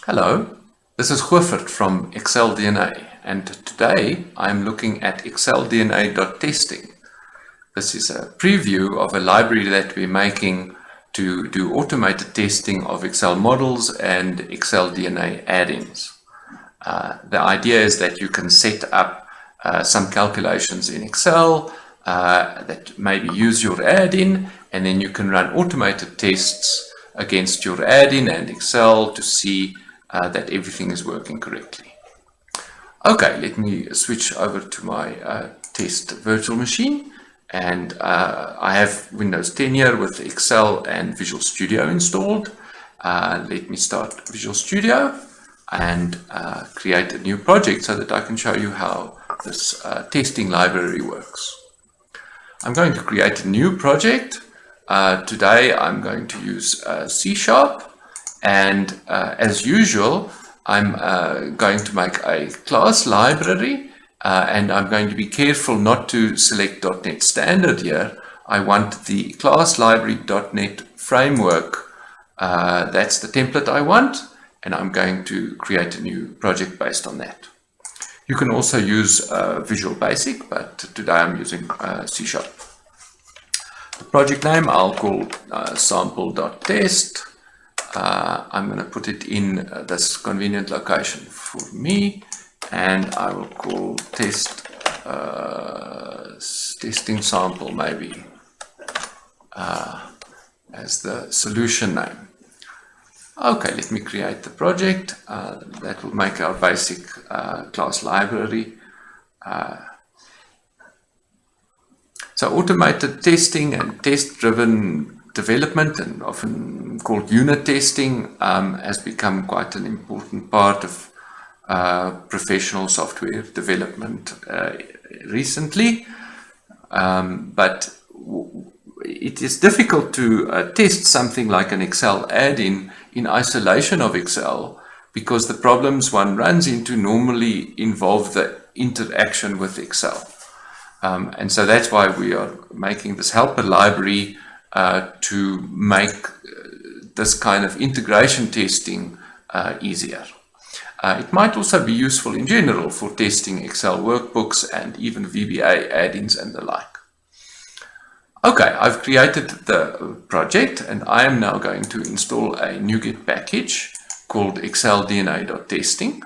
Hello, this is Hoofert from Excel DNA, and today I'm looking at exceldna.testing. This is a preview of a library that we're making to do automated testing of Excel models and Excel DNA add-ins. The idea is that you can set up some calculations in Excel that maybe use your add-in, and then you can run automated tests against your add-in and Excel to see that everything is working correctly. Okay, let me switch over to my test virtual machine, and I have Windows 10 here with Excel and Visual Studio installed. Let me start Visual Studio and create a new project so that I can show you how this testing library works. I'm going to create a new project. Today I'm going to use C#, and as usual I'm going to make a class library, and I'm going to be careful not to select .NET Standard here. I want the class library.NET framework. That's the template I want, and I'm going to create a new project based on that. You can also use Visual Basic, but today I'm using C#. The project name I'll call sample.test. I'm going to put it in this convenient location for me, and I will call testing sample maybe as the solution name. Okay, let me create the project. That will make our basic class library. So automated testing and test-driven development, and often called unit testing, has become quite an important part of professional software development recently. But it is difficult to test something like an Excel add-in in isolation of Excel, because the problems one runs into normally involve the interaction with Excel. And so that's why we are making this helper library to make this kind of integration testing easier. It might also be useful in general for testing Excel workbooks and even VBA add-ins and the like. Okay, I've created the project, and I am now going to install a NuGet package called exceldna.testing.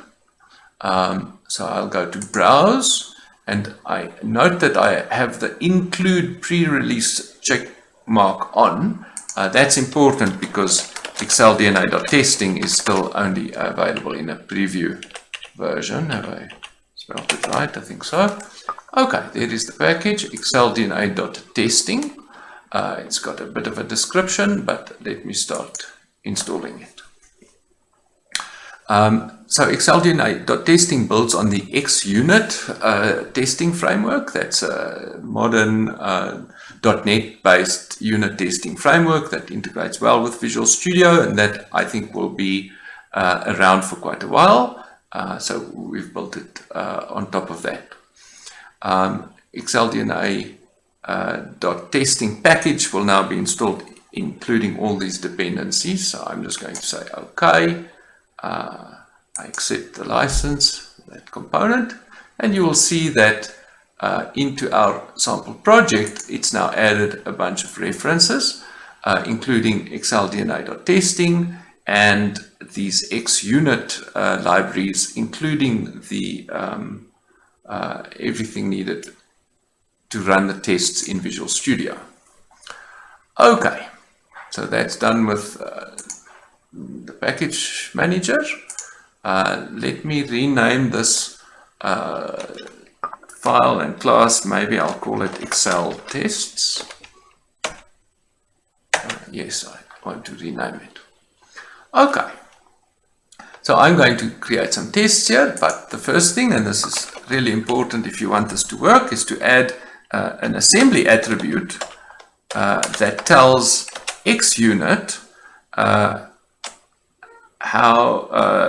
So I'll go to Browse, and I note that I have the include pre-release check mark on. That's important because exceldna.testing is still only available in a preview version. Have I spelled it right? I think so. Okay, there is the package, exceldna.testing. It's got a bit of a description, but let me start installing it. So exceldna.testing builds on the XUnit testing framework. That's a modern .NET-based unit testing framework that integrates well with Visual Studio, and that I think will be around for quite a while. So we've built it on top of that. exceldna.testing package will now be installed, including all these dependencies. So I'm just going to say OK. I accept the license, that component, and you will see that into our sample project, it's now added a bunch of references, including exceldna.testing and these XUnit libraries, including the everything needed to run the tests in Visual Studio. Okay, so that's done with the package manager. Let me rename this file and class. Maybe I'll call it Excel tests. Yes, I want to rename it. Okay. So I'm going to create some tests here, but the first thing, and this is really important if you want this to work, is to add an assembly attribute that tells XUnit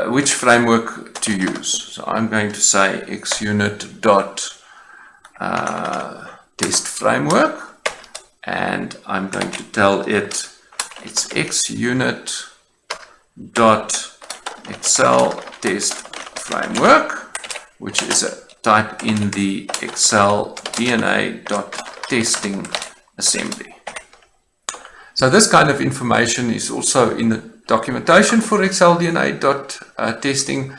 which framework to use. So I'm going to say XUnit.test framework, and I'm going to tell it it's XUnit.exceldna Excel test framework, which is a type in the Excel DNA.testing assembly. So this kind of information is also in the documentation for Excel DNA.testing,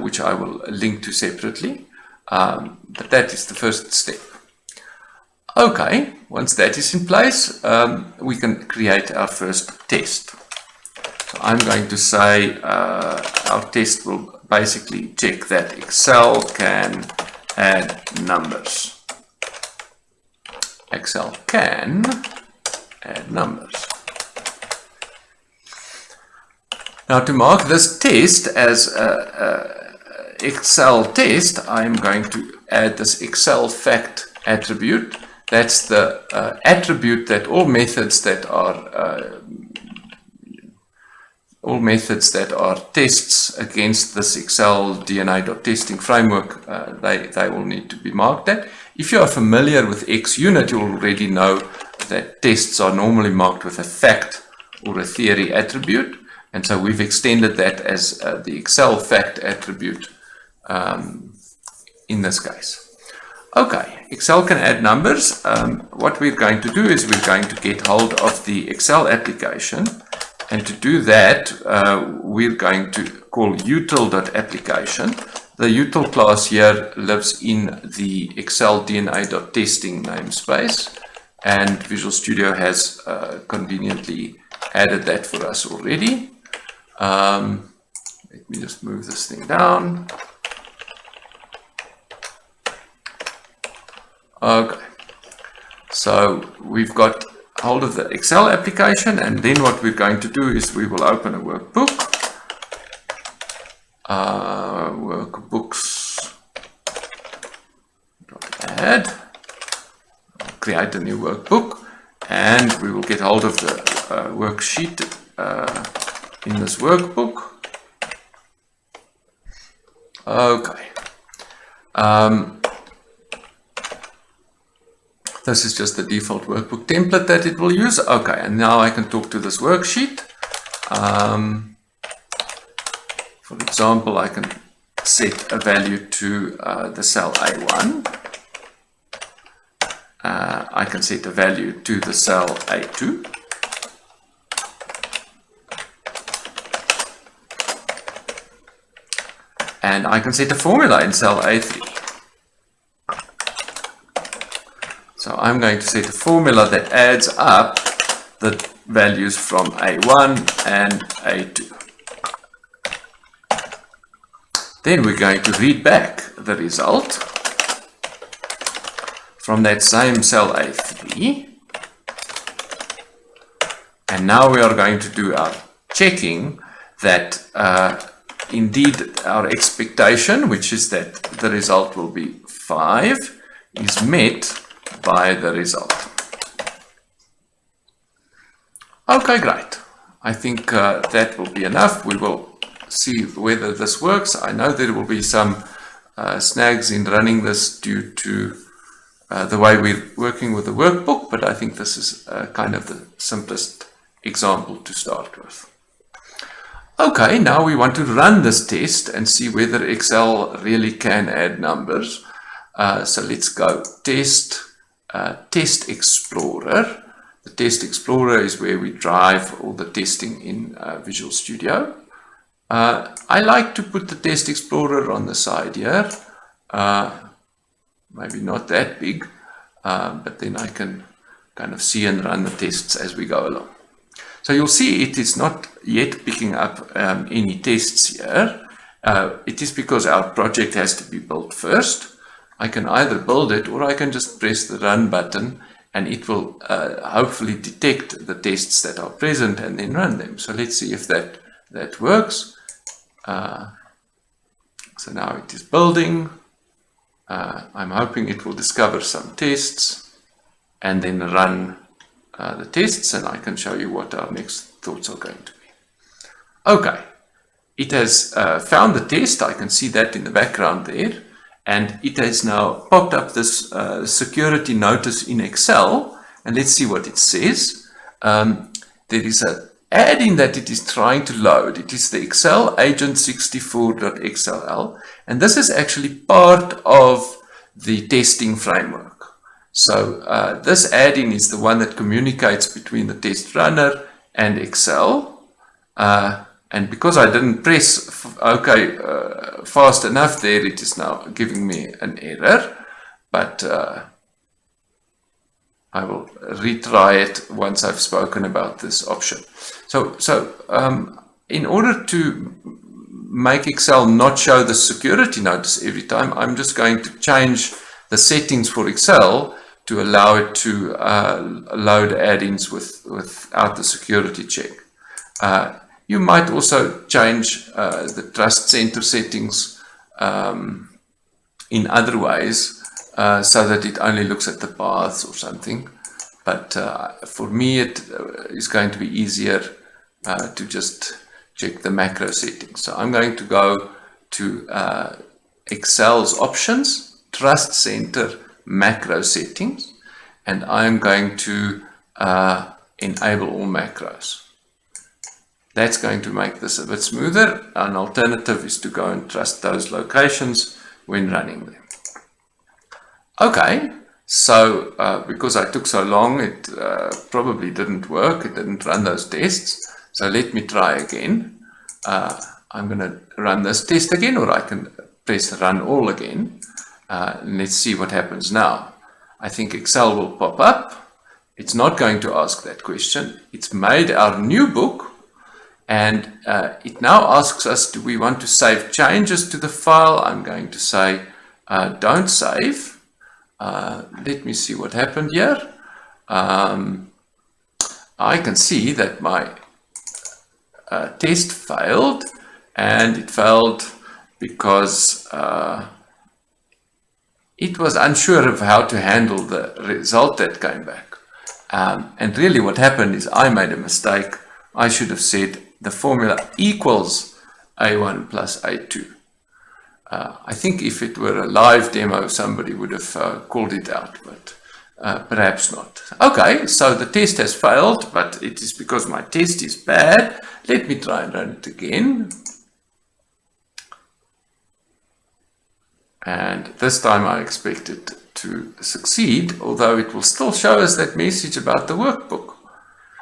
which I will link to separately. But that is the first step. Okay, once that is in place, we can create our first test. So I'm going to say our test will basically check that Excel can add numbers. Excel can add numbers. Now to mark this test as a Excel test, I'm going to add this Excel fact attribute. That's the attribute that all methods that are tests against this Excel DNA.testing framework, they all need to be marked at. If you are familiar with XUnit, you already know that tests are normally marked with a fact or a theory attribute, and so we've extended that as the Excel fact attribute in this case. Okay, Excel can add numbers. What we're going to do is we're going to get hold of the Excel application, and to do that we're going to call util.application. The util class here lives in the Excel DNA.testing namespace, and Visual Studio has conveniently added that for us already. Let me just move this thing down. Okay, so we've got hold of the Excel application, and then what we're going to do is we will open a workbook. Workbooks.add, create a new workbook, and we will get hold of the worksheet in this workbook. Okay. This is just the default workbook template that it will use. Okay, and now I can talk to this worksheet. For example, I can set a value to the cell A1. I can set a value to the cell A2. And I can set a formula in cell A3. So I'm going to set a formula that adds up the values from A1 and A2. Then we're going to read back the result from that same cell A3. And now we are going to do our checking that indeed our expectation, which is that the result will be 5, is met by the result. Okay, great. I think that will be enough. We will see whether this works. I know there will be some snags in running this due to the way we're working with the workbook, but I think this is kind of the simplest example to start with. Okay, now we want to run this test and see whether Excel really can add numbers. So let's go test Explorer. The Test Explorer is where we drive all the testing in Visual Studio. I like to put the Test Explorer on the side here. Maybe not that big, but then I can kind of see and run the tests as we go along. So you'll see it is not yet picking up any tests here. It is because our project has to be built first. I can either build it or I can just press the run button, and it will hopefully detect the tests that are present and then run them. So let's see if that works. So now it is building. I'm hoping it will discover some tests and then run the tests, and I can show you what our next thoughts are going to be. Okay, it has found the test. I can see that in the background there. And it has now popped up this security notice in Excel, and let's see what it says. There is a add-in that it is trying to load, it is the Excel agent 64.xll, and this is actually part of the testing framework. So this add-in is the one that communicates between the test runner and Excel. And because I didn't press OK fast enough there, it is now giving me an error. But I will retry it once I've spoken about this option. So in order to make Excel not show the security notice every time, I'm just going to change the settings for Excel to allow it to load add-ins without the security check. You might also change the Trust Center settings in other ways so that it only looks at the paths or something. But for me, it is going to be easier to just check the macro settings. So I'm going to go to Excel's options, Trust Center, macro settings, and I'm going to enable all macros. That's going to make this a bit smoother. An alternative is to go and trust those locations when running them. Okay, so because I took so long, it probably didn't work. It didn't run those tests. So let me try again. I'm going to run this test again, or I can press run all again. Let's see what happens now. I think Excel will pop up. It's not going to ask that question. It's made our new book. And it now asks us, do we want to save changes to the file? I'm going to say, don't save. Let me see what happened here. I can see that my test failed, and it failed because it was unsure of how to handle the result that came back. And really what happened is I made a mistake. I should have said the formula equals A1 plus A2. I think if it were a live demo, somebody would have called it out, but perhaps not. Okay, so the test has failed, but it is because my test is bad. Let me try and run it again. And this time I expect it to succeed, although it will still show us that message about the workbook.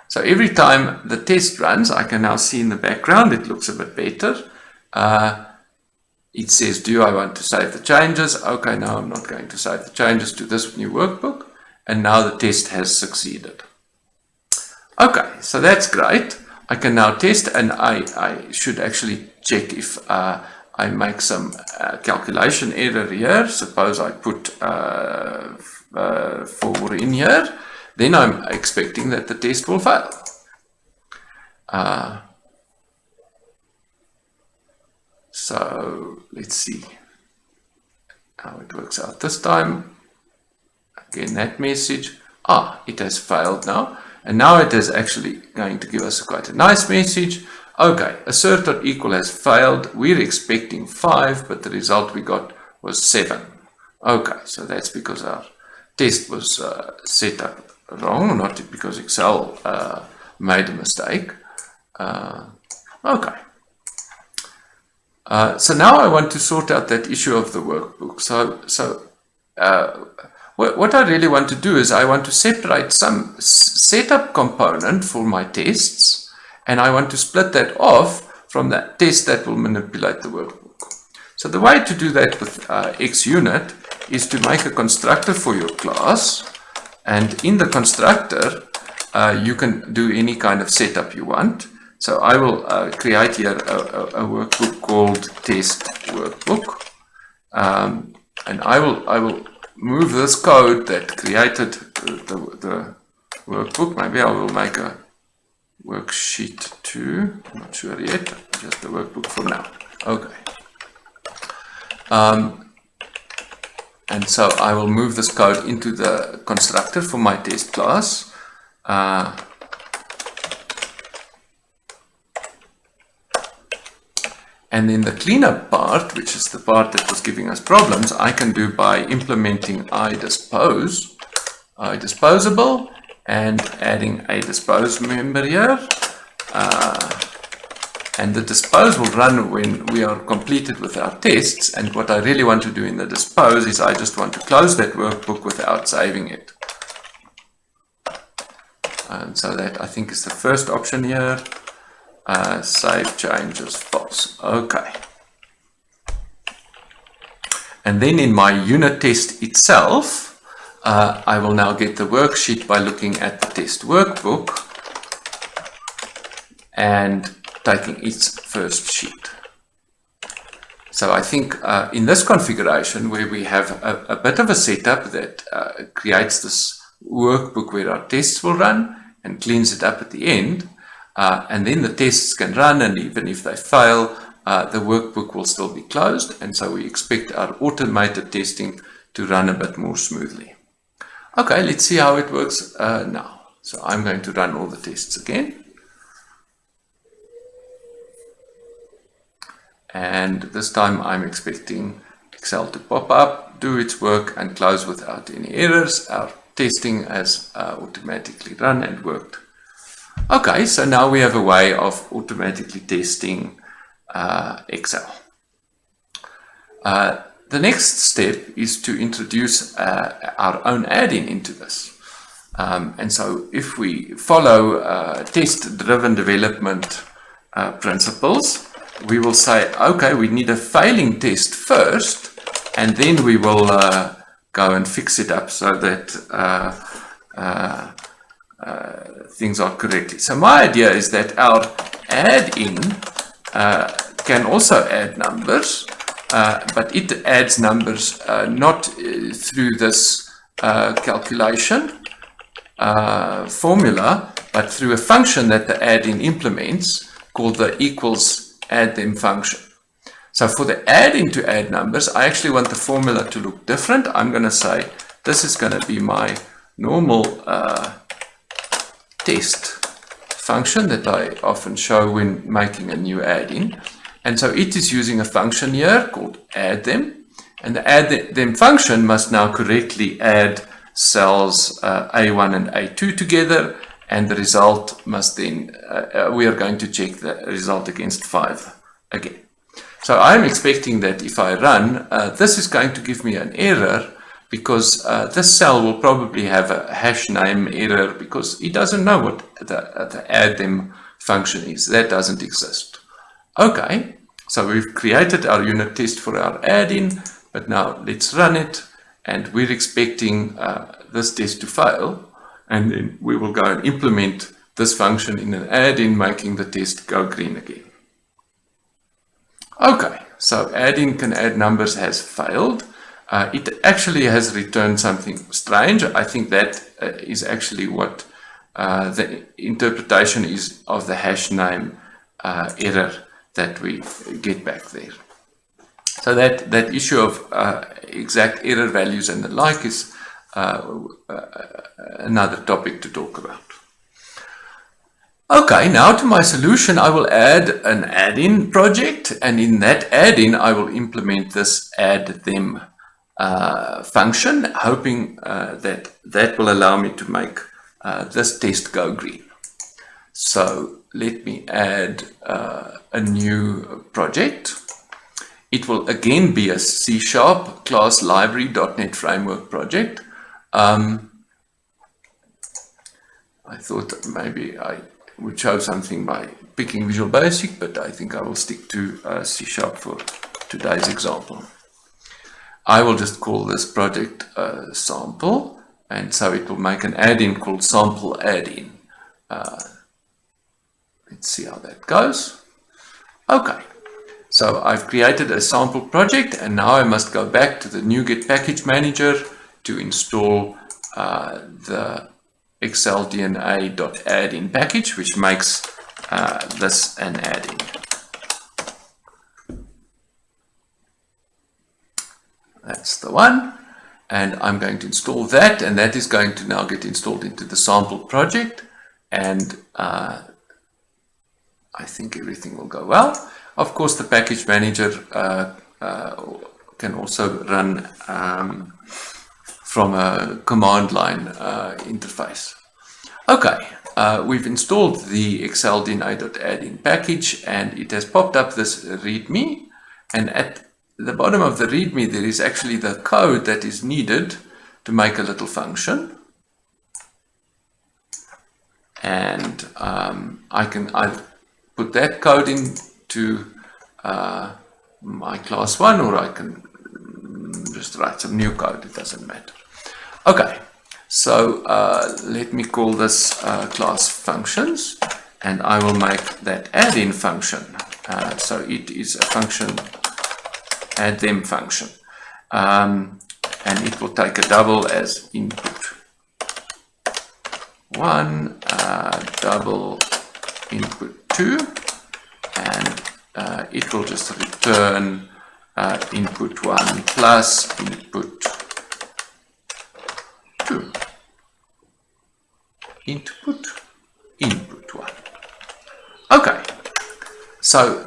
So every time the test runs, I can now see in the background, it looks a bit better. It says, do I want to save the changes? Okay, no, I'm not going to save the changes to this new workbook. And now the test has succeeded. Okay, so that's great. I can now test, and I should actually check if I make some calculation error here. Suppose I put 4 in here. Then I'm expecting that the test will fail. So let's see how it works out this time. Again, that message. It has failed now. And now it is actually going to give us quite a nice message. Okay, assert.equal has failed. We're expecting 5, but the result we got was 7. Okay, so that's because our test was set up wrong, not because Excel made a mistake. Okay. So now I want to sort out that issue of the workbook. So what I really want to do is I want to separate some setup component for my tests, and I want to split that off from that test that will manipulate the workbook. So the way to do that with XUnit is to make a constructor for your class. And in the constructor, you can do any kind of setup you want. So I will create here a workbook called test workbook. And I will move this code that created the workbook. Maybe I will make a worksheet too. I'm not sure yet. Just the workbook for now. Okay. And so I will move this code into the constructor for my test class. And then the cleanup part, which is the part that was giving us problems, I can do by implementing iDisposable and adding a dispose member here. And the dispose will run when we are completed with our tests. And what I really want to do in the dispose is I just want to close that workbook without saving it. And so that I think is the first option here. Save changes false. Okay. And then in my unit test itself, I will now get the worksheet by looking at the test workbook and taking its first sheet. So I think in this configuration where we have a bit of a setup that creates this workbook where our tests will run and cleans it up at the end, and then the tests can run, and even if they fail, the workbook will still be closed, and so we expect our automated testing to run a bit more smoothly. Okay, let's see how it works now. So I'm going to run all the tests again. And this time I'm expecting Excel to pop up, do its work and close without any errors. Our testing has automatically run and worked. Okay, so now we have a way of automatically testing Excel. The next step is to introduce our own add-in into this. And so if we follow test-driven development principles, we will say, okay, we need a failing test first, and then we will go and fix it up so that things are correctly. So my idea is that our add-in can also add numbers, but it adds numbers not through this calculation formula, but through a function that the add-in implements called the equals add them function. So for the add-in to add numbers, I actually want the formula to look different. I'm going to say this is going to be my normal test function that I often show when making a new add-in. And so it is using a function here called add them. And the add them function must now correctly add cells A1 and A2 together. And the result must then, we are going to check the result against 5 again. So I'm expecting that if I run, this is going to give me an error because this cell will probably have a hash name error because it doesn't know what the add them function is. That doesn't exist. Okay, so we've created our unit test for our add-in, but now let's run it, and we're expecting this test to fail. And then we will go and implement this function in an add-in, making the test go green again. Okay, so add-in can add numbers has failed. It actually has returned something strange. I think that is actually what the interpretation is of the hash name error that we get back there. So that issue of exact error values and the like is another topic to talk about. Okay, now to my solution, I will add an add-in project, and in that add-in I will implement this add them function, hoping that will allow me to make this test go green. So let me add a new project. It will again be a C# class library .NET framework project. I thought that maybe I would show something by picking Visual Basic, but I think I will stick to C# for today's example. I will just call this project sample, and so it will make an add-in called sample add-in. Let's see how that goes. Okay, so I've created a sample project, and now I must go back to the NuGet package manager to install the exceldna.addin package, which makes this an add-in. That's the one, and I'm going to install that, and that is going to now get installed into the sample project, and I think everything will go well. Of course, the package manager can also run from a command line interface. Okay, we've installed the xldna.addin package, and it has popped up this README, and at the bottom of the README there is actually the code that is needed to make a little function. And I put that code into my class 1, or I can just write some new code, it doesn't matter. Okay, so let me call this class functions, and I will make that add-in function. So it is a function, add them function, and it will take a double as input 1, double input 2, and it will just return input 1 plus input 2. Input 1. Okay, so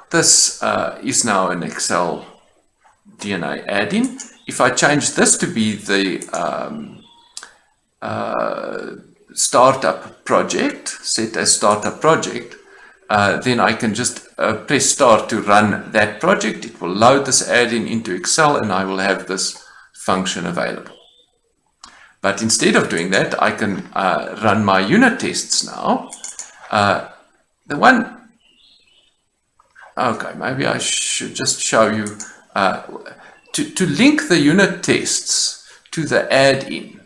this is now an Excel DNA add-in. If I change this to be the startup project, set as startup project, then I can just press start to run that project. It will load this add-in into Excel, and I will have this function available. But instead of doing that, I can run my unit tests now. Okay, maybe I should just show you, to link the unit tests to the add-in.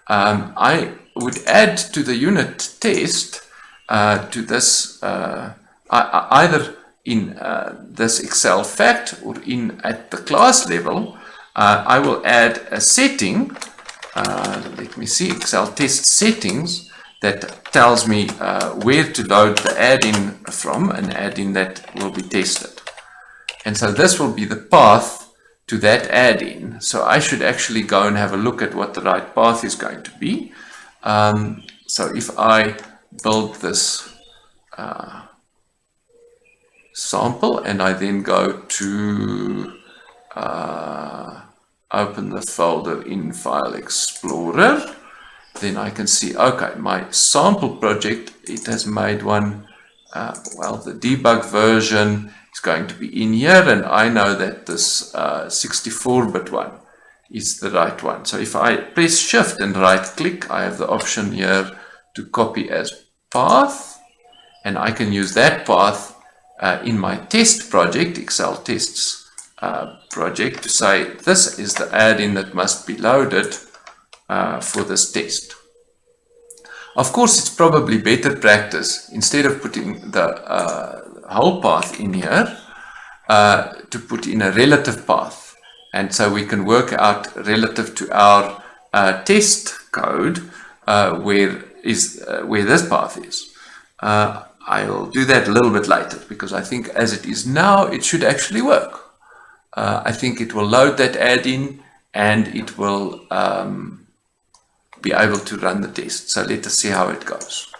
I would add to the unit test to this, either in this Excel fact or at the class level. I will add a setting. Let me see, Excel test settings, that tells me where to load the add-in from, an add-in that will be tested. And so this will be the path to that add-in. So I should actually go and have a look at what the right path is going to be. So if I build this sample, and I then go to open the folder in File Explorer, then I can see, okay, my sample project, it has made one, well, the debug version is going to be in here, and I know that this 64-bit one is the right one. So if I press Shift and right click, I have the option here to copy as path, and I can use that path in my test project, Excel tests project, to say this is the add-in that must be loaded for this test. Of course, it's probably better practice, instead of putting the whole path in here, to put in a relative path, and so we can work out relative to our test code where this path is. I'll do that a little bit later, because I think as it is now, it should actually work. I think it will load that add-in, and it will be able to run the test. So let us see how it goes.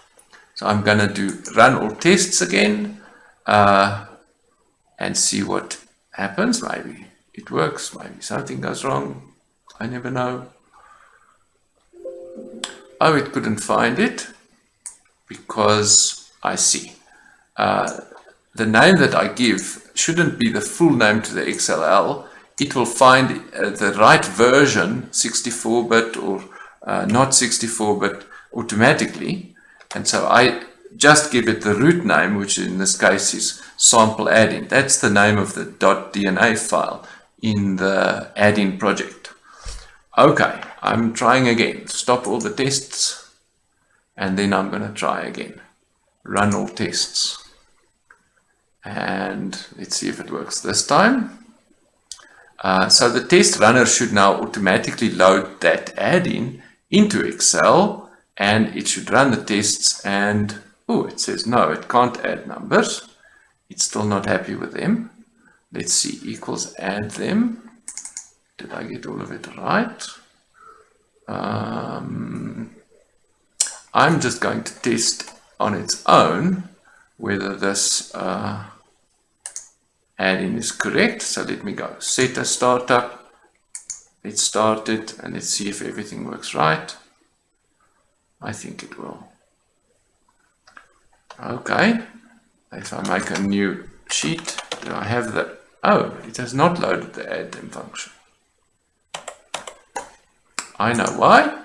So I'm going to do run all tests again, and see what happens. Maybe it works, maybe something goes wrong. I never know. Oh, it couldn't find it, because I see. The name that I give shouldn't be the full name to the XLL. It will find the right version, 64-bit or not 64-bit, automatically. And so I just give it the root name, which in this case is sample add-in. That's the name of the .dna file in the add-in project. Okay, I'm trying again. Stop all the tests, and then I'm going to try again. Run all tests. And let's see if it works this time. So the test runner should now automatically load that add-in into Excel, and it should run the tests, and oh, it says no, it can't add numbers. It's still not happy with them. Let's see, equals add them. Did I get all of it right? I'm just going to test on its own whether this add-in is correct. So let me go set a startup. Let's start it, and let's see if everything works right. I think it will. Okay, if I make a new sheet, do I have the... Oh, it has not loaded the add them function. I know why.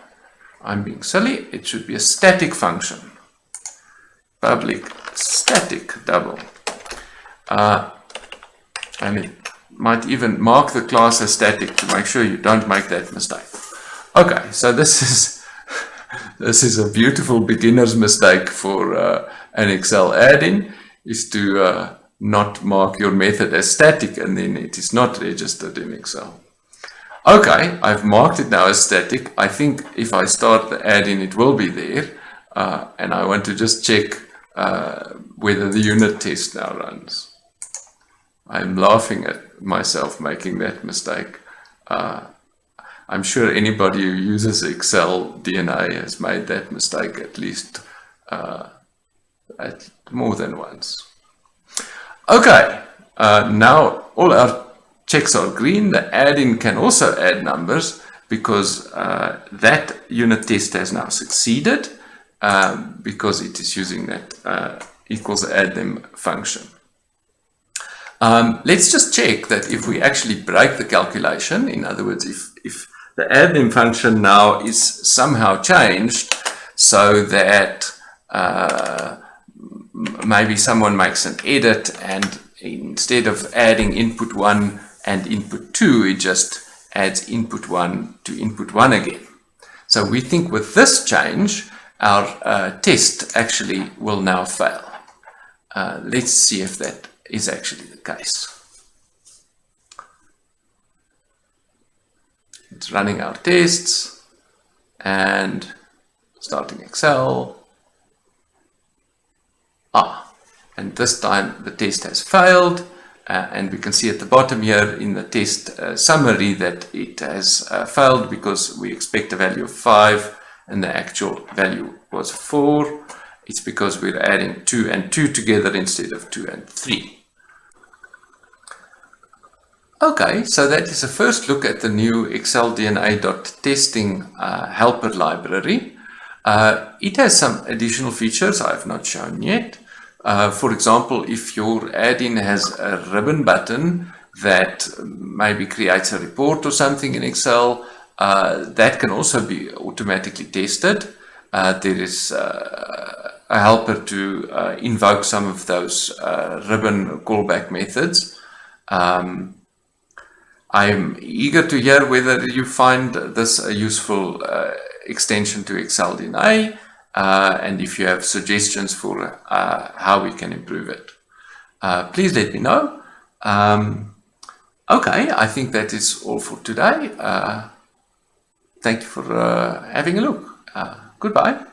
I'm being silly. It should be a static function. Public static double. And it might even mark the class as static to make sure you don't make that mistake. Okay, so this is a beautiful beginner's mistake for an Excel add-in, is to not mark your method as static and then it is not registered in Excel. Okay, I've marked it now as static. I think if I start the add-in, it will be there. And I want to just check whether the unit test now runs. I'm laughing at myself making that mistake. I'm sure anybody who uses Excel DNA has made that mistake at least at more than once. Okay, now all our checks are green. The add-in can also add numbers because that unit test has now succeeded because it is using that equals add them function. Let's just check that if we actually break the calculation, in other words, if the add them function now is somehow changed so that maybe someone makes an edit and instead of adding input 1 and input 2, it just adds input 1 to input 1 again. So we think with this change, our test actually will now fail. Let's see if that is actually the case. It's running our tests and starting Excel. And this time the test has failed. And we can see at the bottom here in the test summary that it has failed because we expect a value of 5 and the actual value was 4. It's because we're adding 2 and 2 together instead of 2 and 3. Okay, so that is a first look at the new exceldna.testing helper library. It has some additional features I have not shown yet. For example, if your add-in has a ribbon button that maybe creates a report or something in Excel, that can also be automatically tested. There is a helper to invoke some of those ribbon callback methods. I'm eager to hear whether you find this a useful extension to ExcelDNA. And if you have suggestions for how we can improve it, please let me know. Okay, I think that is all for today. Thank you for having a look. Goodbye.